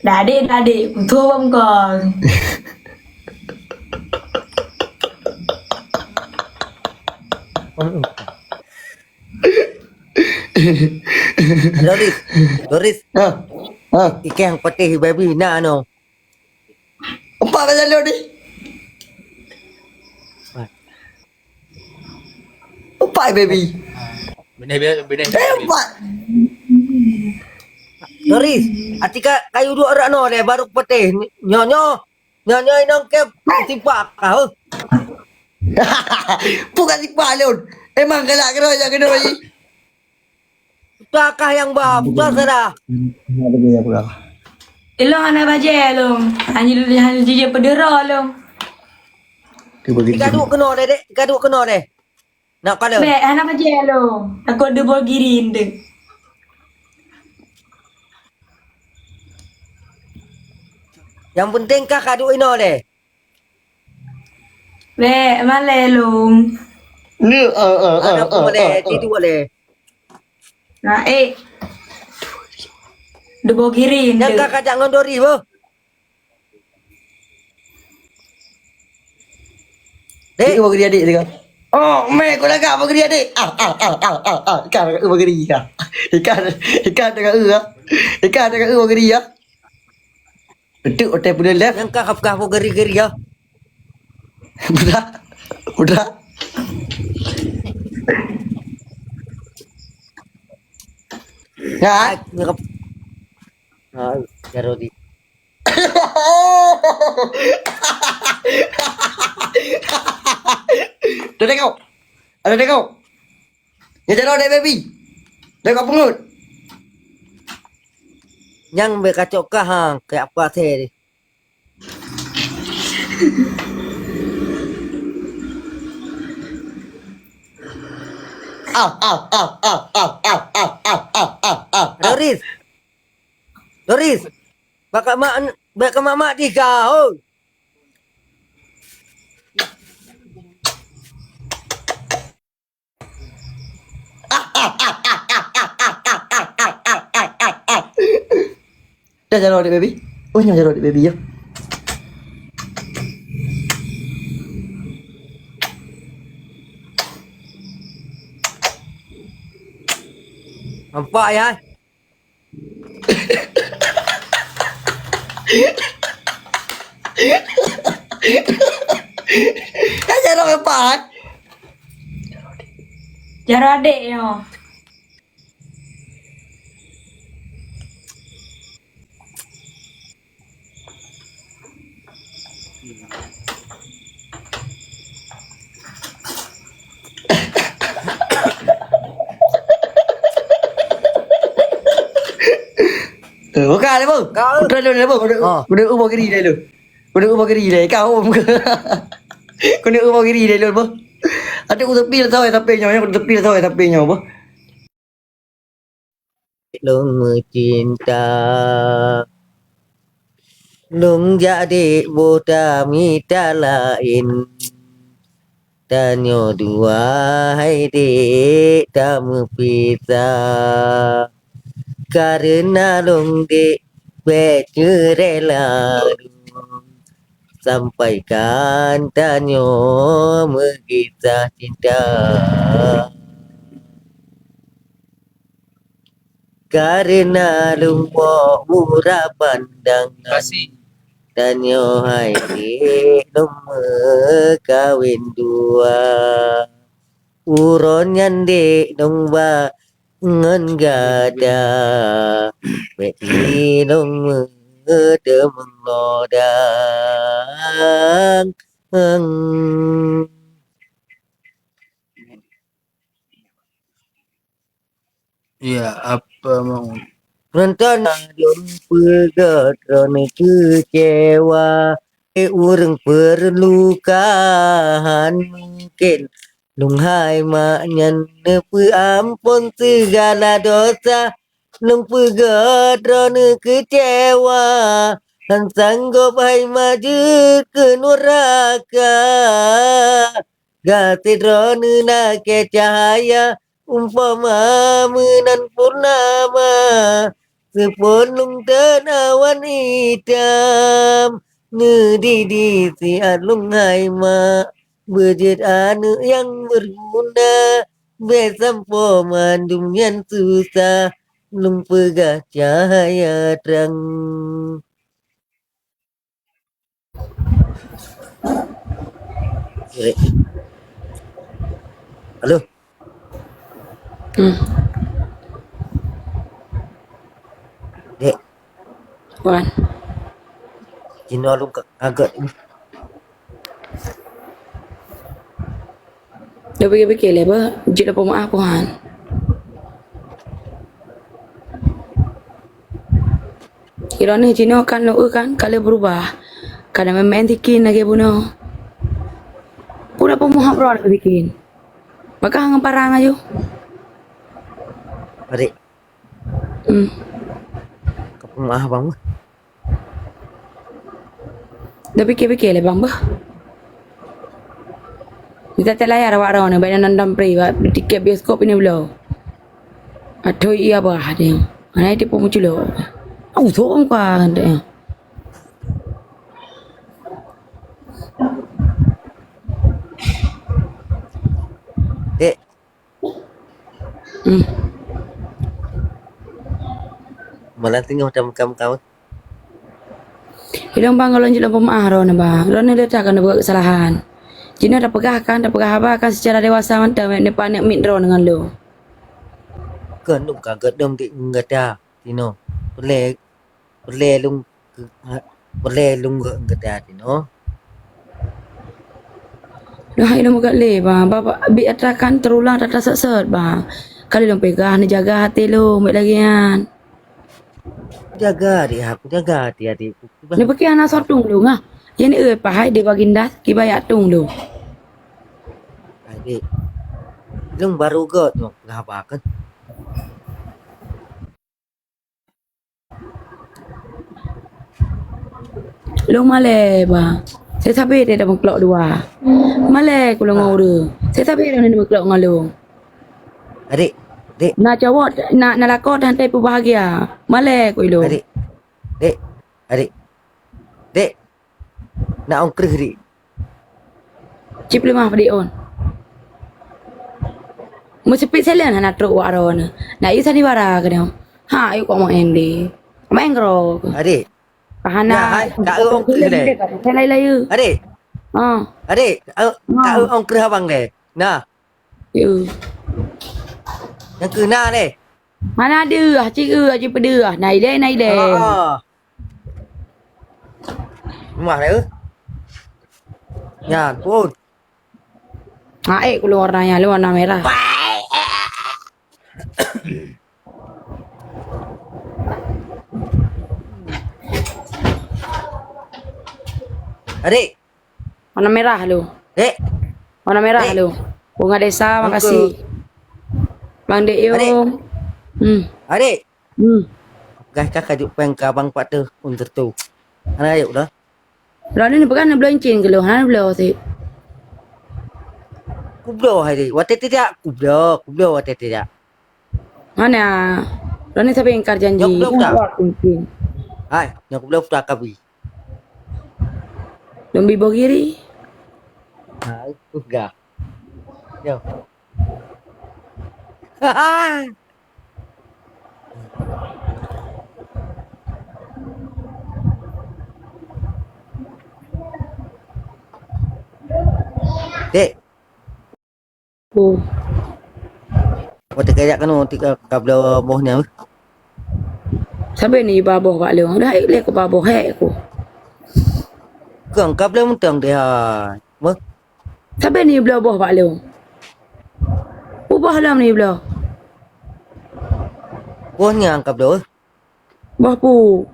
Đã đi, thua không còn. Doris, Doris, Ha. Ha. ikan putih baby nak no. Empat pasal lu ni. Empat baby. Benih Empat. Doris, atika kayu dua orang no deh baru putih. Nyo inong ke timpak kau. Bukan tipa Leon. Emang galak kena aja kena lagi. Takah yang bapak sudah. Ada gaya pula. Ilong anak baje long. Hanya dia pedera long. Dia bagi. Tiga dua kena deh dek. Tiga dua kena deh. Nak kalau Be, anak baje long. Aku ada bol girin deh. yang penting kah kadu ino deh. Be, male long. Ni Ada pun deh, tidur deh. Nah, ada bol girin Yang deh. kah kajak ngondori bo. Dia bagi adik dia. Oh, mek kau lagak bagi adik. Ikan bagi dia. Ikan dengan ah. Ikan dengan bagi dia. Betul hotel pun left. Yang kah kah geri-geri ya. Udah. Ya. Ngap. Ah, Jarodi. Dah tengok. Ada tengok. Ya jalan dek baby. Tengok pengut. Yang berkacau kah hang kayak apa teh. Doris. Doris. Bakal mak di kau. Dah jalan dek baby. Oh, nyam jalan dek baby ya. Nampak ya? Dah jalan empat. Jaro adik yo. Bukan lah bang. Kau- Udah lu lah bang. Udah ubah kiri dah lu. Udah ubah kiri dah. Kau om ke? Kau nak ubah kiri dah lu bang. Ada aku tepi lah tahu tapi nyawa aku tepi lah tahu tapi nyawa bang. Lung cinta Lung jadi buta mita lain Tanyo dua hai dek tamu pisah Karena lung dek rela Sampaikan tanyo mengisah cinta Karena lumba murah pandangan Kasih. Tanyo hai lumba kawin dua Uron nyande lumba ngan gada Beti lumba demeng lodang Iya, apa mau? Nonton yung pegadrone kecewa urang perlukan mungkin lunghai maknyan ampun segala dosa lung pegadrone kecewa dan sanggup hai maju ke neraka gatidrone na ke cahaya umpama menan purnama Sepenuh tanawan hitam Nedidi siat lungai mak Berjet anu yang berguna Besam pomandum yang susah Lung pegah cahaya terang Dek. Halo Hmm. Dek Wan. Cina lu agak Dah fikir-fikir lah apa? Jik dapat maaf Tuhan. Kira ni Cina kan lo kan kalau berubah. Kadang memang tikin lagi puno. Pura pemohon berapa bikin. Maka hang parang aja. Adik Kepemah bang Dah fikir-fikir lah bang bah. Kita telayar awak rawan ni banyak nandam pri tiket bioskop ini belum. Aduh iya bah dia. Mana itu pun muncul lo. Aku tu orang kan dia. Dek Hmm. Malah tinggal macam kamu Hilang bang kalau jelas pemaaf rawan bang. Rawan ni letak kan buat kesalahan. Jina dah pegah apa kan secara dewasa mantap ni panik mit rawan dengan lo. Kan lu kagak dom di enggak ada Tino Boleh lung Boleh lung enggak ada Tino Dah hilang muka le bang. Bapak bi atrakan terulang data set bang. Kali dong pegah ni jaga hati lo baik lagi kan. Jaga dia aku jaga hati adikku Ni pakai anak sotung lu ngah. Yang ni pahai di baginda kibayak tung lu. Adik Lung baru ke tu apa kan Lu male bang. Saya sabi dia dah mengkelok dua. Male ku lengo dia. Saya sabi dia nak mengkelok dengan lu. Adik Nak cawat nak lakon dan tai bahagia. Male ku lu. Adik Dek Nak ongkrih dik Cip lemah pada on. Musipit selen nak truk waron. Nak isa ni wara ke dia. Ha, ayo kau main di. Main kro. Adik Kahana. Ya, kak ongkrih deh Selai-lai. Adik Ha. Adik Kak ongkrih abang deh Nah You. Yang kena deh Mana ada cik aja pada. Naik deh. Rumah dia Ya pun Ha, ku warnanya lu warna merah. Adik Warna merah lu. Dek Warna merah Dek. lu. Bunga desa makasih. Bang Dek yo. Adik. Adik Hmm. Guys kakak juk peng ke abang pak tu untuk tu Anak ayuk dah Lalu ni bukan belancin ke lu. Hana belau sih. Kublo hari Wate tidak Kublo wate tidak Mana? Lalu ni siapa yang ingkar janji? Yok, tak. Mungkin. Hai Yang kublo sudah kabi Lumbi bogiri. Hai Udah Yo Dek Oh. Wate kayak kan tika kablo bohnya Siapa ni baboh pak lu? Dah ikut ke baboh aku. Kang kablo mentang dia Mah Siapa ni belau boh pak lu? Ubah lah ni belau. Bohnya ang kablo Boh pu.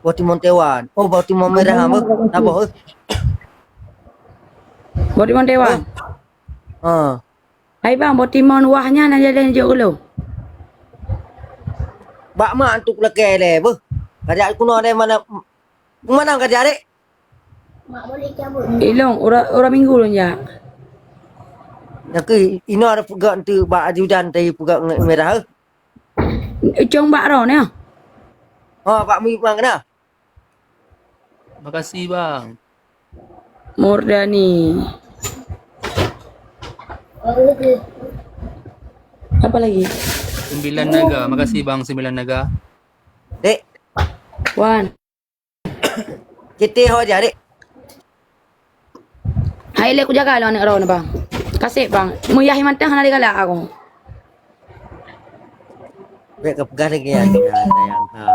Boh timon tewan Oh boh timon merah apa Apa Boh timon dewan. Hai bang, boh timon wahnya nak jalan jauh lu. Bak mak antuk leke le bu. Kerja kuno ada mana kerja dek? Ilong orang minggu lu ya. Yang ke ino ada pegak tu bak ajudan tadi pegak merah. Cong bak ro ni. Pak Mi bang kena. Makasih bang. Murdani. Apa lagi? 9 naga. Makasih bang 9 naga. Dek, Wan. kita ho aja, Dek. Hai le aku jaga lah anak raw na bang. Kasih bang. Muyahi mantang hanali kala ako. Dek kepegang lagi ya, sayang. Ha.